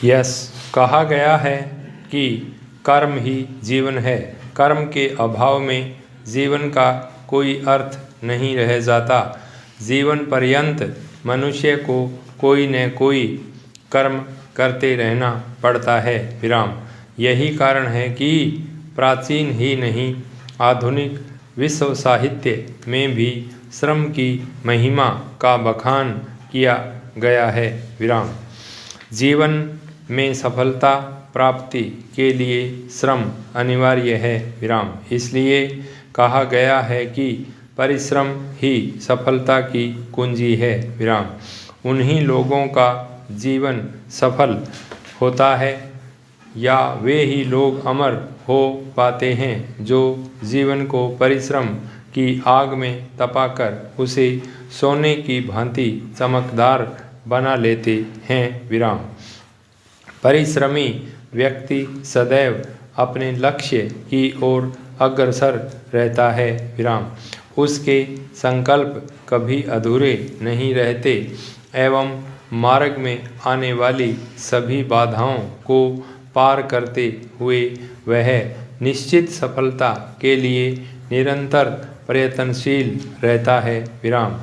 Yes कहा गया है कि कर्म ही जीवन है। कर्म के अभाव में जीवन का कोई अर्थ नहीं रह जाता। जीवन पर्यंत मनुष्य को कोई न कोई कर्म करते रहना पड़ता है। विराम। यही कारण है कि प्राचीन ही नहीं आधुनिक विश्व साहित्य में भी श्रम की महिमा का बखान किया गया है। विराम। जीवन में सफलता प्राप्ति के लिए श्रम अनिवार्य है। विराम। इसलिए कहा गया है कि परिश्रम ही सफलता की कुंजी है। विराम। उन्हीं लोगों का जीवन सफल होता है या वे ही लोग अमर हो पाते हैं जो जीवन को परिश्रम की आग में तपाकर उसे सोने की भांति चमकदार बना लेते हैं। विराम। परिश्रमी व्यक्ति सदैव अपने लक्ष्य की ओर अग्रसर रहता है। विराम। उसके संकल्प कभी अधूरे नहीं रहते एवं मार्ग में आने वाली सभी बाधाओं को पार करते हुए वह निश्चित सफलता के लिए निरंतर प्रयत्नशील रहता है। विराम।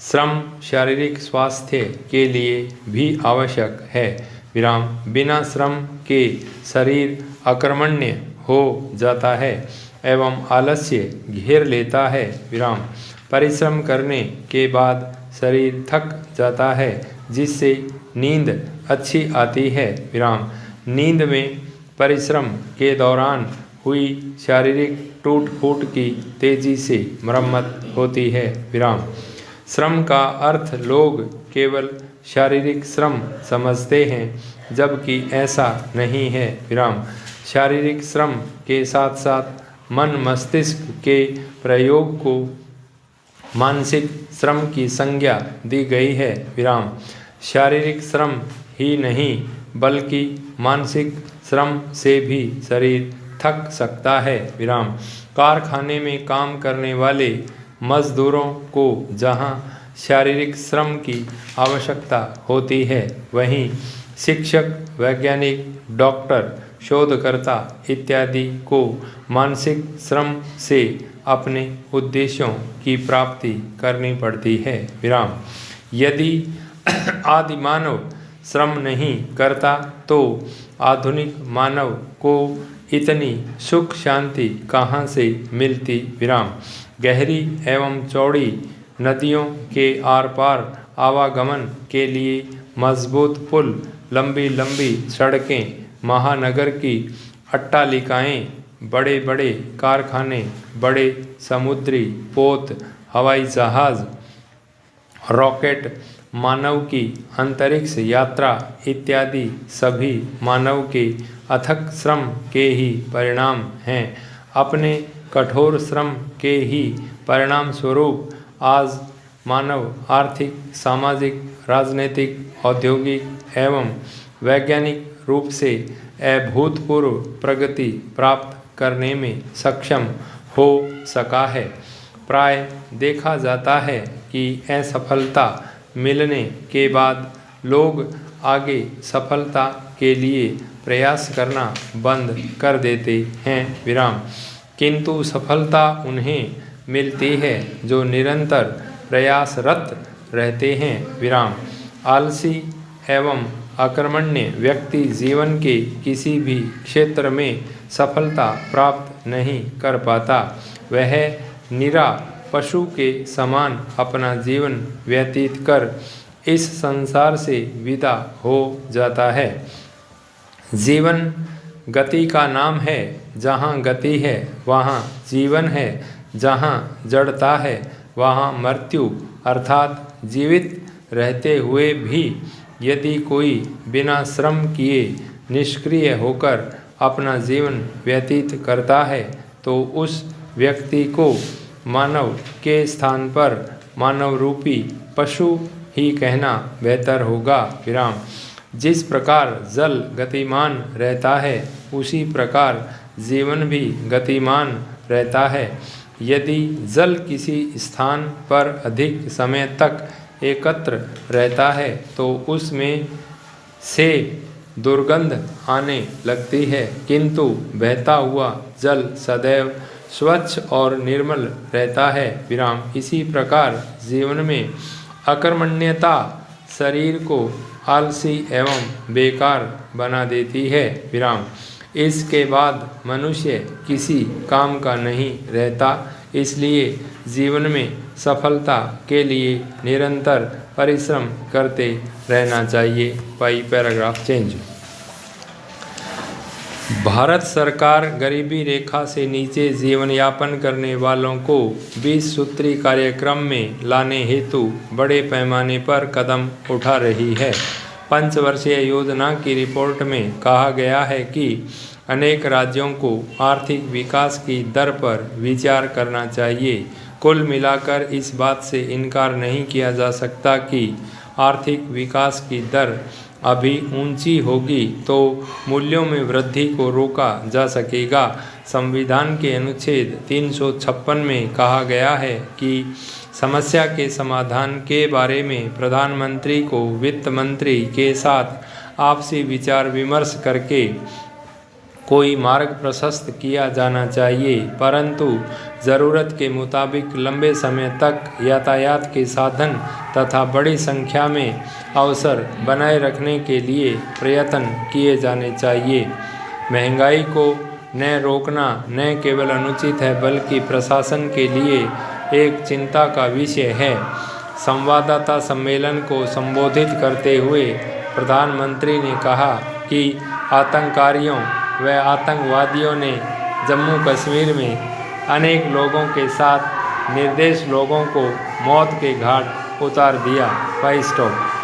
श्रम शारीरिक स्वास्थ्य के लिए भी आवश्यक है। विराम। बिना श्रम के शरीर अकर्मण्य हो जाता है एवं आलस्य घेर लेता है। विराम। परिश्रम करने के बाद शरीर थक जाता है जिससे नींद अच्छी आती है। विराम। नींद में परिश्रम के दौरान हुई शारीरिक टूट फूट की तेजी से मरम्मत होती है। विराम। श्रम का अर्थ लोग केवल शारीरिक श्रम समझते हैं जबकि ऐसा नहीं है। विराम। शारीरिक श्रम के साथ साथ मन मस्तिष्क के प्रयोग को मानसिक श्रम की संज्ञा दी गई है। विराम। शारीरिक श्रम ही नहीं बल्कि मानसिक श्रम से भी शरीर थक सकता है। विराम। कारखाने में काम करने वाले मजदूरों को जहां शारीरिक श्रम की आवश्यकता होती है वहीं शिक्षक वैज्ञानिक डॉक्टर शोधकर्ता इत्यादि को मानसिक श्रम से अपने उद्देश्यों की प्राप्ति करनी पड़ती है। विराम। यदि आदि मानव श्रम नहीं करता तो आधुनिक मानव को इतनी सुख शांति कहाँ से मिलती। विराम। गहरी एवं चौड़ी नदियों के आर पार आवागमन के लिए मजबूत पुल, लंबी लंबी सड़कें, महानगर की अट्टालिकाएं, बड़े बड़े कारखाने, बड़े समुद्री पोत, हवाई जहाज, रॉकेट, मानव की अंतरिक्ष यात्रा इत्यादि सभी मानव के अथक श्रम के ही परिणाम हैं। अपने कठोर श्रम के ही परिणाम स्वरूप आज मानव आर्थिक, सामाजिक, राजनीतिक, औद्योगिक एवं वैज्ञानिक रूप से अभूतपूर्व प्रगति प्राप्त करने में सक्षम हो सका है। प्राय देखा जाता है कि असफलता मिलने के बाद लोग आगे सफलता के लिए प्रयास करना बंद कर देते हैं। विराम। किंतु सफलता उन्हें मिलती है जो निरंतर प्रयासरत रहते हैं। विराम। आलसी एवं अकर्मण्य व्यक्ति जीवन के किसी भी क्षेत्र में सफलता प्राप्त नहीं कर पाता। वह निरा पशु के समान अपना जीवन व्यतीत कर इस संसार से विदा हो जाता है। जीवन गति का नाम है। जहाँ गति है वहाँ जीवन है। जहाँ जड़ता है वहाँ मृत्यु अर्थात जीवित रहते हुए भी यदि कोई बिना श्रम किए निष्क्रिय होकर अपना जीवन व्यतीत करता है तो उस व्यक्ति को मानव के स्थान पर मानव रूपी पशु ही कहना बेहतर होगा। विराम। जिस प्रकार जल गतिमान रहता है उसी प्रकार जीवन भी गतिमान रहता है। यदि जल किसी स्थान पर अधिक समय तक एकत्र रहता है तो उसमें से दुर्गंध आने लगती है, किंतु बहता हुआ जल सदैव स्वच्छ और निर्मल रहता है। विराम। इसी प्रकार जीवन में अकर्मण्यता शरीर को आलसी एवं बेकार बना देती है। विराम। इसके बाद मनुष्य किसी काम का नहीं रहता, इसलिए जीवन में सफलता के लिए निरंतर परिश्रम करते रहना चाहिए। Paragraph change. भारत सरकार गरीबी रेखा से नीचे जीवन यापन करने वालों को 20 सूत्री कार्यक्रम में लाने हेतु बड़े पैमाने पर कदम उठा रही है। पंचवर्षीय योजना की रिपोर्ट में कहा गया है कि अनेक राज्यों को आर्थिक विकास की दर पर विचार करना चाहिए। कुल मिलाकर इस बात से इनकार नहीं किया जा सकता कि आर्थिक विकास की दर अभी ऊंची होगी तो मूल्यों में वृद्धि को रोका जा सकेगा। संविधान के अनुच्छेद 356 में कहा गया है कि समस्या के समाधान के बारे में प्रधानमंत्री को वित्त मंत्री के साथ आपसी विचार विमर्श करके कोई मार्ग प्रशस्त किया जाना चाहिए, परंतु ज़रूरत के मुताबिक लंबे समय तक यातायात के साधन तथा बड़ी संख्या में अवसर बनाए रखने के लिए प्रयत्न किए जाने चाहिए। महंगाई को न रोकना न केवल अनुचित है बल्कि प्रशासन के लिए एक चिंता का विषय है। संवाददाता सम्मेलन को संबोधित करते हुए प्रधानमंत्री ने कहा कि आतंककारियों व आतंकवादियों ने जम्मू कश्मीर में अनेक लोगों के साथ निर्दोष लोगों को मौत के घाट उतार दिया। स्टॉप।